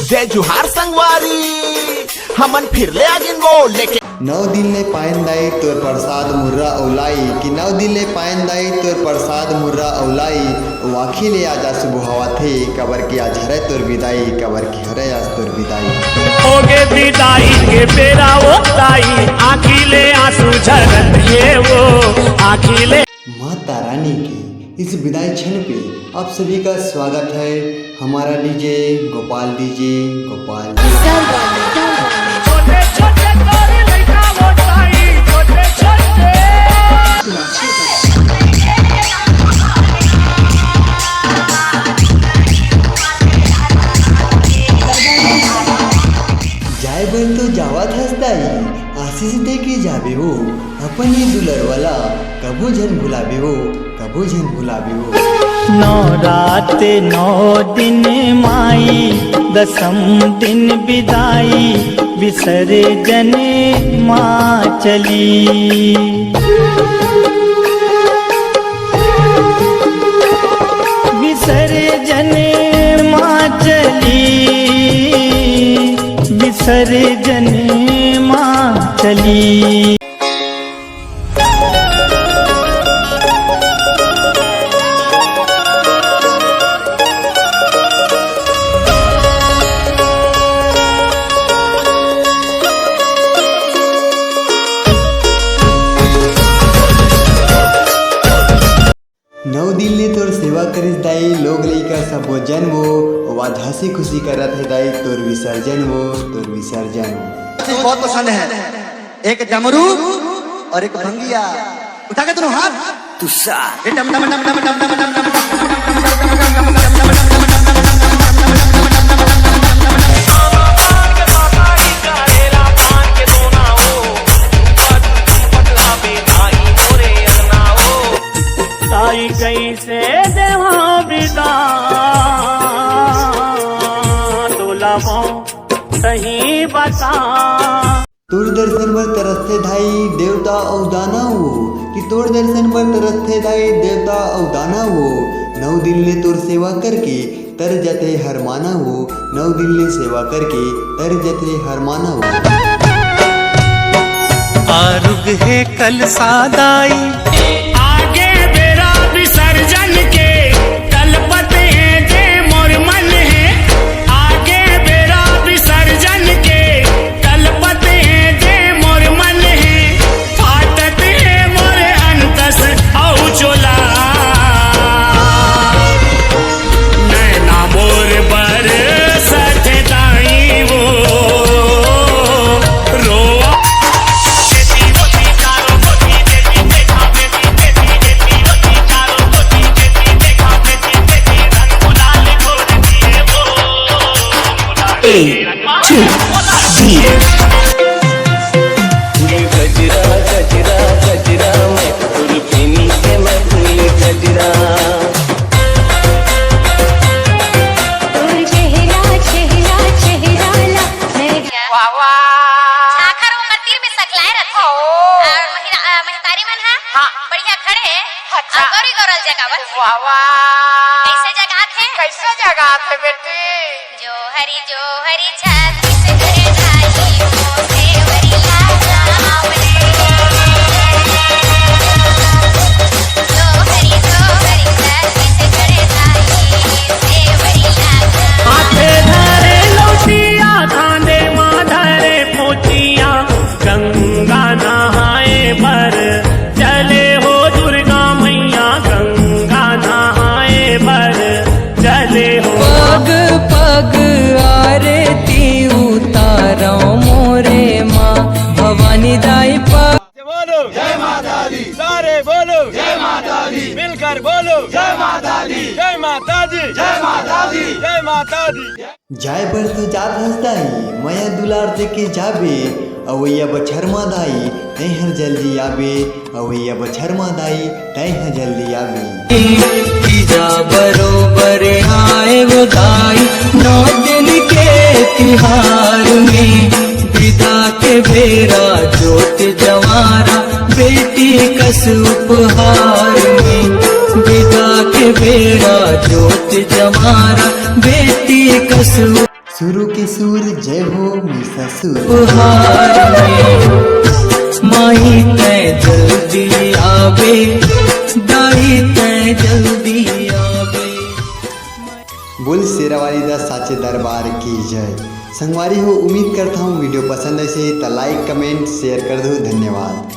जय जुहार संगवारी हमन फिर ले आगिन वो लेके 9 दिन ले पायन दाई तोर प्रसाद मुर्रा औलाई कि 9 दिन ले पायन दाई तोर प्रसाद मुर्रा औलाई वाखी ले आजा सुबह हवा थे कबर की आज हरे तोर विदाई कबर की हरे आज तोर विदाई होगे विदाई के बेरा वो ताई आँखी ले आंसू झरत ये वो आँखी ले। माता रानी की इस विदाई क्षण पे आप सभी का स्वागत है। हमारा डीजे गोपाल डीजे गोपाल छोटे छोटे तोरे लइका वो ताई छोटे छोटे जाए बन तो जावत हंसदाई आशीष दे के जाबे हो अपन ही दुलर वाला कबू जन भुलाबे हो कबू जन भुलाबे हो। 9 रात 9 दिन माई 10म दिन विदाई विसर्जन माँ चली। विसर्जन माँ चली विसर्जन माँ चली। तोर सेवा करिस दाई लोग लइका सब जन्म हो वाद हंसी खुशी करत है दाई तोर विसर्जन हो तोर विसर्जन हो। बहुत पसंद है एक डमरू और एक भंगिया उठा के दोनों हाथ तुसा डम डम डम डम डम डम डम ताई कैसे देवा विदा तोलावो सही बता। तोर दर्शन पर तरसते धाई देवता औदाना हो कि तोर दर्शन पर तरसते धाई देवता औदाना हो। 9 दिन ले तोर सेवा करके तर जते हर माना हो 9 दिन ले सेवा करके तर जते हर माना हो। आरुग है कल सादाई आगे बेरा विसर्जन के कलपते हैं जे मोर मन है। आगे बेरा विसर्जन के कलपते हैं जे मोर मन है। फाटत है मोर अंतस औ चोला नैना मोर बर सठदाई वो रोआ गजरा गजरा गजरा मैं फूल पीनी से मैं फूल गजरा चेहरा चेहरा चेहरा ला वाह वाह आखर वो मंदिर में सकलाए रखे और महतारी मन हां बढ़िया खड़े अच्छा गौरी गौरल जगावत वाह वाह कैसे जगात है बेटी जो हरी छाती से करे ढाई मोसे वरी लाजा आवले जो हरी छाती से करे ढाई से वरी लाजा हाथे धरे लौटिया खांदे माँ धरे पोचिया गंगा नहाए पर चले हो दुर्गा मैया गंगा नहाए पर चले हो। पग पग आरती उतारो मोरे माँ भवानी दाई पग बोलो जय माता दी सारे बोलो जय माता दी मिलकर बोलो जय माता दी जय माता दी जय माता दी जय माता दी। जाए पर तो जात हंसदाई मया दुलार दे के जाबे अवैया बछर मादाई नहीं हर जल्दी आबे अवैया बछर मादाई नहीं हर जल्दी आबे। जा बरोबर आए वो दाई 9 दिन के तिहार में विदा के बेरा जोत जवारा बेटी कस उपहार में विदा के बेरा जोत जवारा बेटी कस सुरों के सुर जय हो मीसा सुर। उपहार में माही तय जल्दी आवे, दाई तय जल्दी आवे। बोल शेरावाली दा साचे दरबार की जय। संगवारी हो, उम्मीद करता हूँ वीडियो पसंद ऐसे तो लाइक कमेंट शेयर कर दो। धन्यवाद।